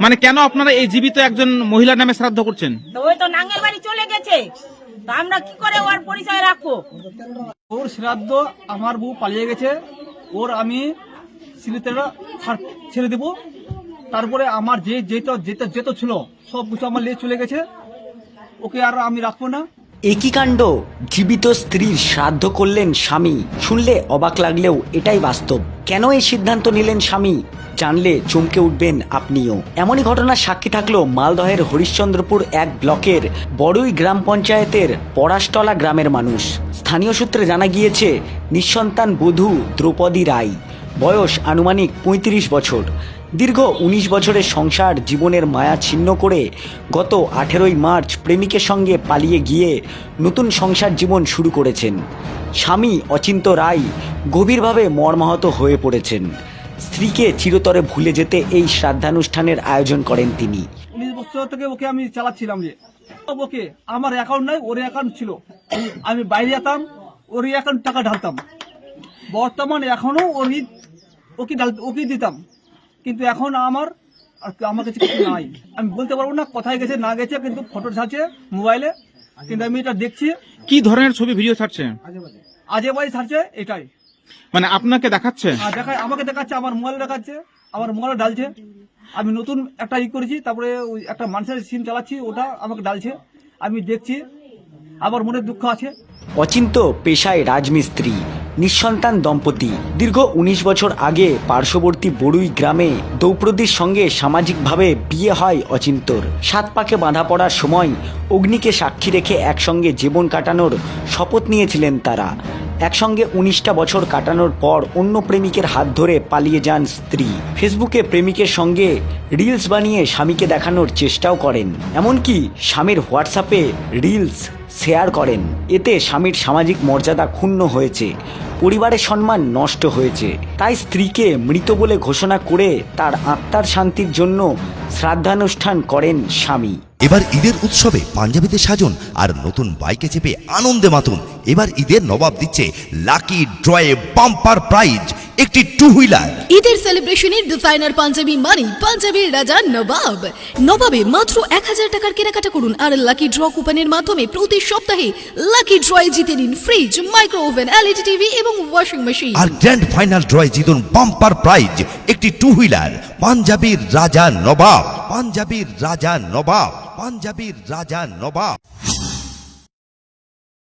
মানে কেন আপনারা এই জীবিত একজন মহিলার নামে শ্রাদ্ধ করছেন? তো ওই তো নাঙ্গের বাড়ি চলে গেছে, তো আমরা কি করে ওর পরিচয় রাখবো? ওর শ্রাদ্ধ আমার বউ পালিয়ে গেছে, ওর আমি সিলিতেরা ছেড়ে দেবো। তারপরে আমার যেটা ছিল সব কিছু আমার নিয়ে চলে গেছে, ওকে আর আমি রাখবো না। একই কাণ্ড, জীবিত স্ত্রীর শ্রাদ্ধ করলেন স্বামী। শুনলে অবাক লাগলেও এটাই বাস্তব। কেন এই সিদ্ধান্ত নিলেন স্বামী, জানলে চমকে উঠবেন আপনিও। এমনই ঘটনার সাক্ষী থাকলো মালদহের হরিশ্চন্দ্রপুর এক ব্লকের বড়ুই গ্রাম পঞ্চায়েতের পরাশতলা গ্রামের মানুষ। স্থানীয় সূত্রে জানা গিয়েছে, নিঃসন্তান বধূ দ্রৌপদী রায়, বয়স আনুমানিক ৩৫ বছর। দীর্ঘ ১৯ বছরের সংসার জীবনের মায়া ছিন্ন করে গত ১৮ই মার্চ প্রেমিকের সঙ্গে পালিয়ে গিয়ে নতুন সংসার জীবন শুরু করেছেন। স্বামী অচিন্ত রায় গভীরভাবে মর্মাহত হয়ে পড়েছেন। স্ত্রীকে চিরতরে ভুলে যেতে এই শ্রাদ্ধানুষ্ঠানের আয়োজন করেন তিনি। ১৯ বছর থেকে ওকে আমি চালাচ্ছিলাম, যে ওকে আমার অ্যাকাউন্ট নাই, ওর অ্যাকাউন্ট ছিল। আমি বাইরে যেতাম, ওর অ্যাকাউন্ট টাকা ঢালতাম। বর্তমান এখনো ওকে দিতাম, কিন্তু এখন আমার কাছে কিছু নাই। আমি বলতে পারবো না কোথায় গেছে না গেছে, কিন্তু ফটো ছাড়ছে মোবাইলে, কিন্তু আমি এটা দেখছি। কি ধরনের ছবি ভিডিও ছাড়ছে? আজে বাজে ছাড়ছে, এটাই। মানে আপনাকে দেখাচ্ছে? আমাকে দেখাচ্ছে, আমার মোবাইল দেখাচ্ছে, আমার মোবাইলে ডালছে। আমি নতুন একটা করেছি, তারপরে ওই একটা মানুষের সিম চালাচ্ছি, ওটা আমাকে ডালছে, আমি দেখছি। আমার মনে দুঃখ আছে। অচিন্ত পেশায় রাজমিস্ত্রি, নিঃসন্তান দম্পতি। দীর্ঘ ১৯ বছর আগে পার্শ্ববর্তী বড়ুই গ্রামে দ্রৌপদীর সঙ্গে সামাজিকভাবে বিয়ে হয় অচিন্তর। ৭ পাকে বাঁধা পড়ার সময় অগ্নিকে সাক্ষী রেখে একসঙ্গে জীবন কাটানোর শপথ নিয়েছিলেন তারা। একসঙ্গে ১৯টা বছর কাটানোর পর অন্য প্রেমিকের হাত ধরে পালিয়ে যান স্ত্রী। ফেসবুকে প্রেমিকের সঙ্গে রিলস বানিয়ে স্বামীকে দেখানোর চেষ্টাও করেন। এমনকি স্বামীর হোয়াটসঅ্যাপে রিলস শেয়ার করেন। এতে স্বামীর সামাজিক মর্যাদা ক্ষুণ্ণ হয়েছে, পরিবারের সম্মান নষ্ট হয়েছে। তাই স্ত্রীকে মৃত বলে ঘোষণা করে তার আত্মার শান্তির জন্য শ্রাদ্ধানুষ্ঠান করেন স্বামী। এবার ঈদের উৎসবে পাঞ্জাবিতে সাজুন আর নতুন বাইকে চেপে আনন্দে মাতুন। এবার ঈদের নবাব দিচ্ছে লাকি ড্রয়ে বাম্পার প্রাইজ, একটি 2 হুইলার। ঈদের সেলিব্রেশনের ডিজাইনার পাঞ্জাবি মানে পাঞ্জাবির রাজা নবাব। নবাবে মাত্র ১০০০ টাকার কেনাকাটা করুন আর লাকি ড্র কুপনের মাধ্যমে প্রতি সপ্তাহে লাকি ড্রয়ে জিতে নিন fridge, micro oven, LED TV এবং ওয়াশিং মেশিন। আর গ্র্যান্ড ফাইনাল ড্রয়ে জিতুন বাম্পার প্রাইজ, একটি 2 হুইলার। পাঞ্জাবির রাজা নবাব, পাঞ্জাবির রাজা নবাব, পাঞ্জাবির রাজা নবাব।